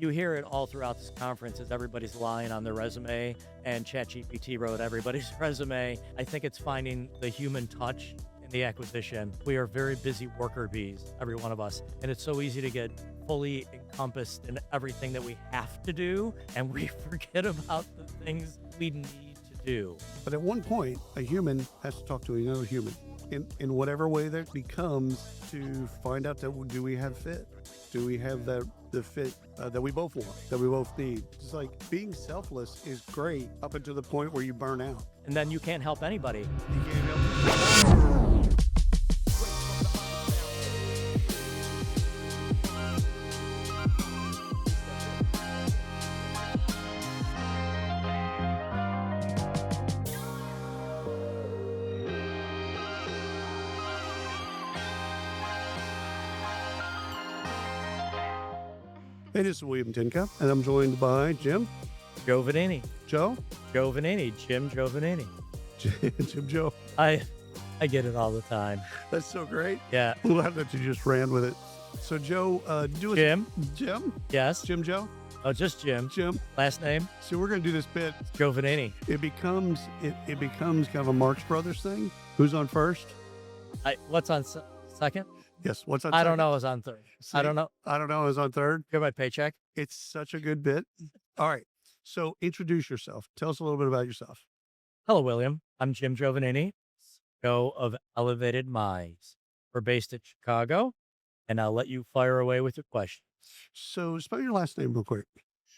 You hear it all throughout this conference as everybody's lying on their resume and ChatGPT wrote everybody's resume. I think it's finding the human touch in the acquisition. We are very busy worker bees, every one of us, and it's so easy to get fully encompassed in everything that we have to do, and we forget about the things we need to do. But at one point, a human has to talk to another human in whatever way that becomes to find out that do we have fit? Do we have the fit that we both want, that we both need? It's like being selfless is great up until the point where you burn out. And then you can't help anybody. You can't help Hey, this is William Tinka, and I'm joined by Jim, Giovannini. Joe, Giovannini, Jim Giovannini. Jim Joe. I get it all the time. That's so great. Yeah. Love that you just ran with it. So Joe, do it. Jim? Yes. Jim Joe? Oh, just Jim. Jim. Last name? So we're going to do this bit. Giovannini. It becomes kind of a Marx Brothers thing. Who's on first? What's on second? Yes. What's on I second? don't know who's on third. See, I don't know. I don't know who's on third. Here's my paycheck. It's such a good bit. All right. So introduce yourself. Tell us a little bit about yourself. Hello, William. I'm Jim Giovannini, CEO of Elevated Minds. We're based in Chicago, and I'll let you fire away with your question. So spell your last name real quick.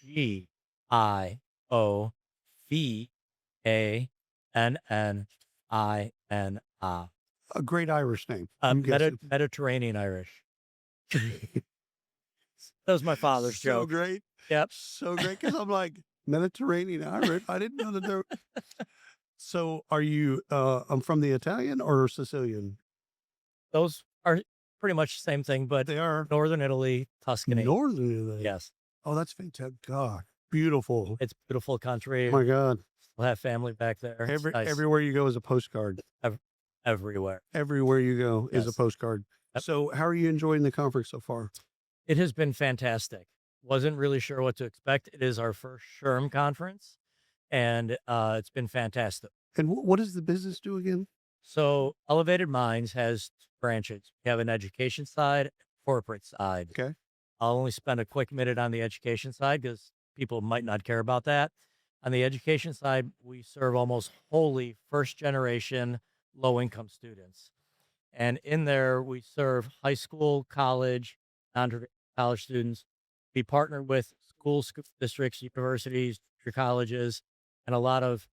Giovannini. A great Irish name. I'm guessing. Mediterranean Irish. That was my father's So joke. great. Yep. So great. Because I'm like, Mediterranean Irish. I didn't know that there. So are you I'm from the Italian or Sicilian? Those are pretty much the same thing, but They are Northern Italy, Tuscany. Northern Italy. Yes. Oh, that's fantastic. God, beautiful. It's a beautiful country. Oh my God. We'll have family back there. It's nice. Everywhere you go is a postcard. Everywhere. Everywhere you go is a Yes. postcard. Yep. So how are you enjoying the conference so far? It has been fantastic. Wasn't really sure what to expect. It is our first SHRM conference, and it's been fantastic. And what does the business do again? So Elevated Minds has two branches. We have an education side, corporate side. Okay. I'll only spend a quick minute on the education side because people might not care about that. On the education side, we serve almost wholly first-generation low-income students. And in there, we serve high school, college, non-college students. We partner with school districts, universities, colleges, and a lot of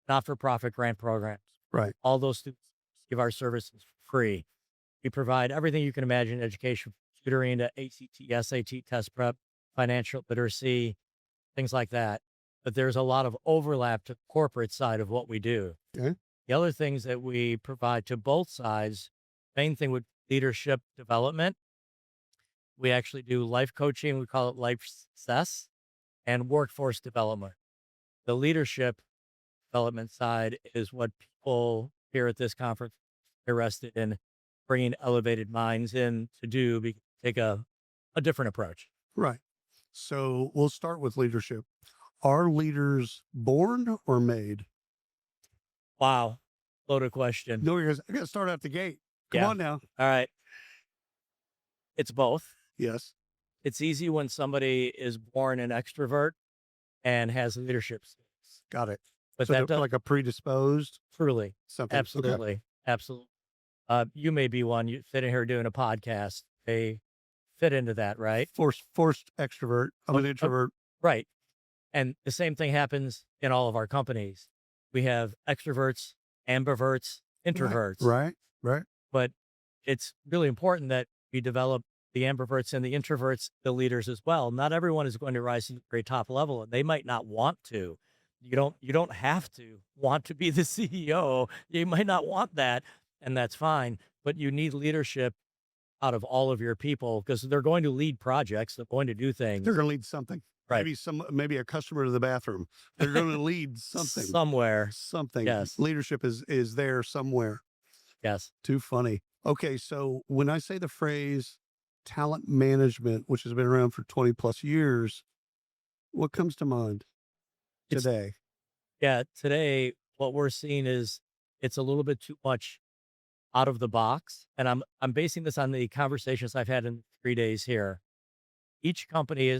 not-for-profit grant programs. Right. All those students give our services for free. We provide everything you can imagine, education, tutoring to ACT, SAT, test prep, financial literacy, things like that. But there's a lot of overlap to the corporate side of what we do. Okay. The other things that we provide to both sides, main thing with leadership development, we actually do life coaching. We call it life success, and workforce development. The leadership development side is what people here at this conference are interested in bringing Elevated Minds in to do, take a different approach. Right. So we'll start with leadership. Are leaders born or made? Wow. Loaded question. No, I got to start out the gate. Come Yeah. on now. All right. It's both. Yes. It's easy when somebody is born an extrovert and has leadership skills. Got it. But So that they're does like a predisposed truly, something. Okay. absolutely, absolutely. You may be one. You sitting here doing a podcast. They fit into that, right? Forced extrovert. I'm an Oh, introvert. Right. And the same thing happens in all of our companies. We have extroverts, ambiverts, introverts. Right. Right. But it's really important that we develop the ambiverts and the introverts, the leaders as well. Not everyone is going to rise to the very top level, and they might not want to. You don't have to want to be the CEO. You might not want that, and that's fine. But you need leadership out of all of your people because they're going to lead projects. They're going to do things. They're going to lead something. Right. Maybe a customer to the bathroom. They're going to lead something. Somewhere. Something. Yes. Leadership is there somewhere. Yes. Too funny. Okay. So when I say the phrase talent management, which has been around for 20 plus years, what comes to mind It's today? yeah, today what we're seeing is it's a little bit too much out of the box. And I'm basing this on the conversations I've had in 3 days here. Each company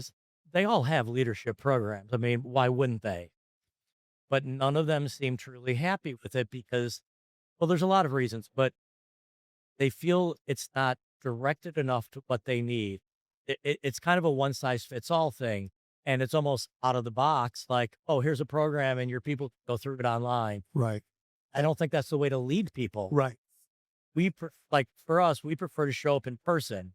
they all have leadership programs. I mean, why wouldn't they? But none of them seem truly happy with it because, well, there's a lot of reasons, but they feel it's not directed enough to what they need. It's kind of a one size fits all thing. And it's almost out of the box, like, oh, here's a program and your people go through it online. Right. I don't think that's the way to lead people. Right. Like for us, we prefer to show up in person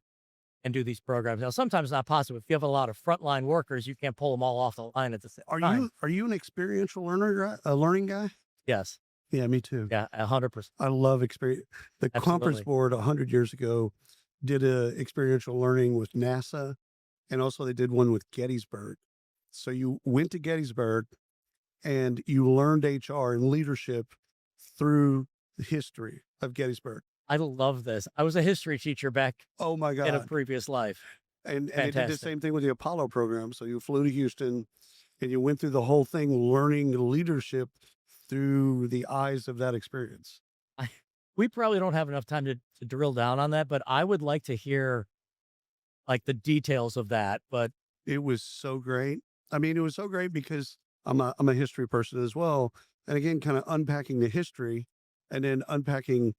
and do these programs. Now, sometimes not possible. If you have a lot of frontline workers, you can't pull them all off the line at the same time. Are you an experiential a learning guy? Yes. Yeah, me too. Yeah. 100%. I love experience. The conference Absolutely. board 100 years ago did a experiential learning with NASA, and also they did one with Gettysburg. So you went to Gettysburg and you learned HR and leadership through the history of Gettysburg. I love this. I was a history teacher back Oh my in a God. previous life. And they did the Fantastic. same thing with the Apollo program. So you flew to Houston and you went through the whole thing learning leadership through the eyes of that experience. I, we probably don't have enough time to drill down on that, but I would like to hear like the details of that. But It was so great. I mean, it was so great because I'm a history person as well. And again, kind of unpacking the history and then unpacking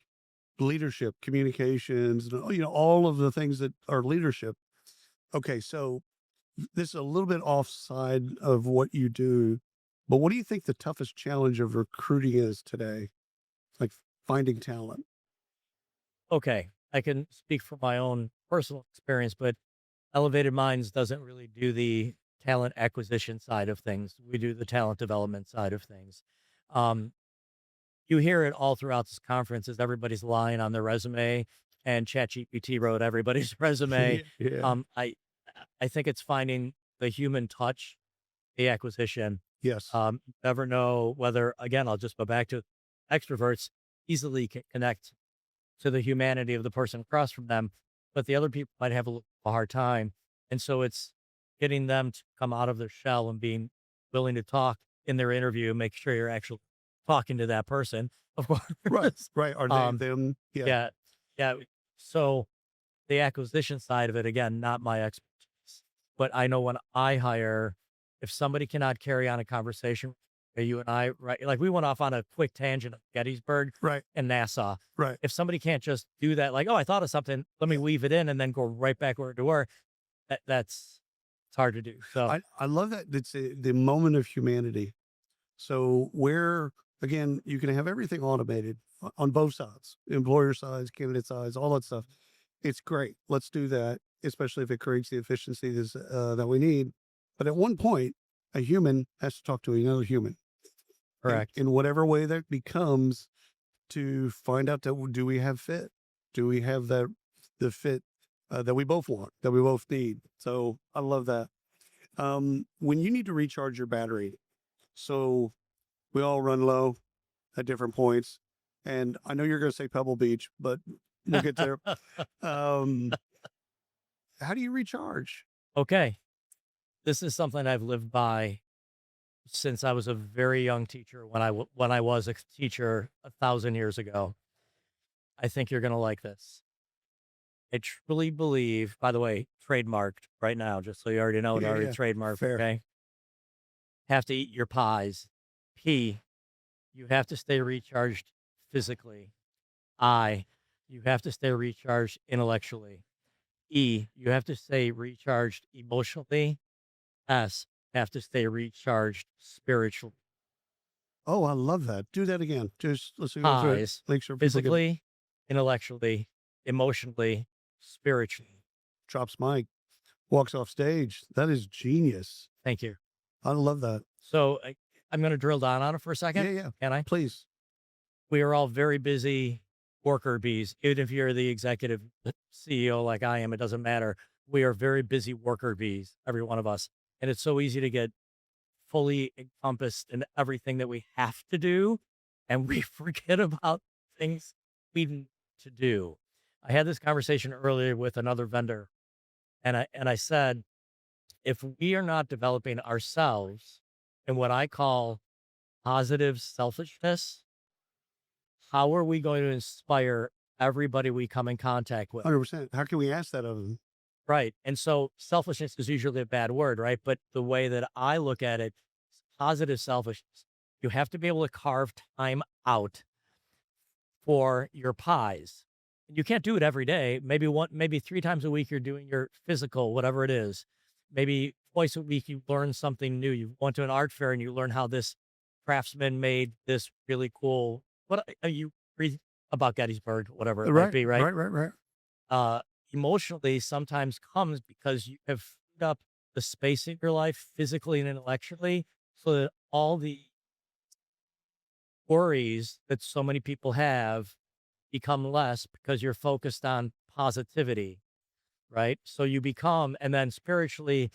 leadership, communications, all of the things that are leadership. Okay, so this is a little bit offside of what you do, but what do you think the toughest challenge of recruiting is today? Like finding talent. okay, I can speak from my own personal experience, but Elevated Minds doesn't really do the talent acquisition side of things. We do the talent development side of things. Um, you hear it all throughout this conference as everybody's lying on their resume and ChatGPT wrote everybody's resume. Yeah. Yeah. Um, I I think it's finding the human touch, the acquisition. Yes. You never know whether, again, I'll just go back to extroverts easily can connect to the humanity of the person across from them, but the other people might have a hard time. And so it's getting them to come out of their shell and being willing to talk in their interview, make sure you're actually talking to that person, of Right. course. Right. Are they um, them? Yeah. yeah, yeah. So the acquisition side of it, again, not my expertise, but I know when I hire, if somebody cannot carry on a conversation, you and I, right? Like we went off on a quick tangent of Gettysburg Right. and NASA. Right. If somebody can't just do that, like, oh, I thought of something, let me weave it in and then go right back where to work. That's it's hard to do. So I love that. It's the moment of humanity. So where again, you can have everything automated on both sides, employer sides, candidate sides, all that stuff. It's great. Let's do that, especially if it creates the efficiency that we need. But at one point, a human has to talk to another human, correct. in whatever way that becomes, to find out that do we have fit? Do we have the fit that we both want, that we both need? So I love that. When you need to recharge your battery, so we all run low at different points, and I know you're going to say Pebble Beach, but we'll get there. Um, how do you recharge? Okay. This is something I've lived by since I was a very young teacher when I was a teacher 1,000 years ago. I think you're going to like this. I truly believe, by the way, trademarked right now, just so you already know it Yeah, already yeah, trademarked. fair. Okay. Have to eat your pies. P, you have to stay recharged physically. I, you have to stay recharged intellectually. E, you have to stay recharged emotionally. S, have to stay recharged spiritually. Oh, I love that. Do that again. Just let's go through it. Pies, Make sure people get physically, intellectually, emotionally, spiritually. drops mic, walks off stage. That is genius. Thank you. I love that. So I'm going to drill down on it for a Yeah, second. yeah. Can I? Please. We are all very busy worker bees. Even if you're the executive CEO like I am, it doesn't matter. We are very busy worker bees, every one of us. And it's so easy to get fully encompassed in everything that we have to do. And we forget about things we need to do. I had this conversation earlier with another vendor And I said, if we are not developing ourselves in what I call positive selfishness, how are we going to inspire everybody we come in contact with? 100%. How can we ask that of them? Right. And so selfishness is usually a bad word, right? But the way that I look at it, positive selfishness, you have to be able to carve time out for your pies. You can't do it every day. Maybe 3 times a week you're doing your physical, whatever it is. Maybe twice a week you learn something new. You went to an art fair and you learn how this craftsman made this really cool. What you read about Gettysburg, whatever it might Right, be, right? right, right, right. uh, Emotionally sometimes comes because you have freed up the space in your life physically and intellectually so that all the worries that so many people have become less because you're focused on positivity, right? So you become, and then spiritually,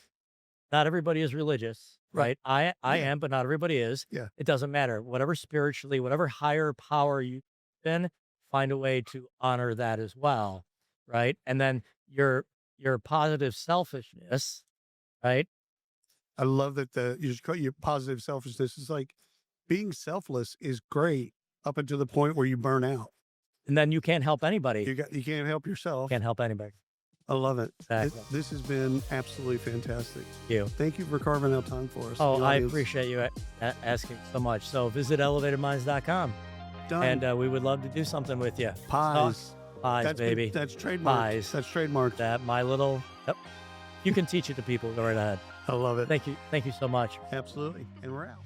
not everybody is religious, Right. right? I Yeah, am, but not everybody is. yeah. It doesn't matter. Whatever spiritually, whatever higher power you've been, find a way to honor that as well, right? And then your positive selfishness, right? I love that you just call your positive selfishness is like being selfless is great up until the point where you burn out. And then you can't help anybody. You can't help yourself. Can't help anybody. I love it. Exactly. This has been absolutely fantastic. You. Thank you for carving out time for us. Oh, The I audience. appreciate you asking so much. So visit elevatedminds.com Done. and we would love to do something with you. Pies. Pies, baby. That's trademarked. Pies. That's trademarked. That my little, yep. You can teach it to people. Go right ahead. I love it. Thank you. Thank you so much. Absolutely. And we're out.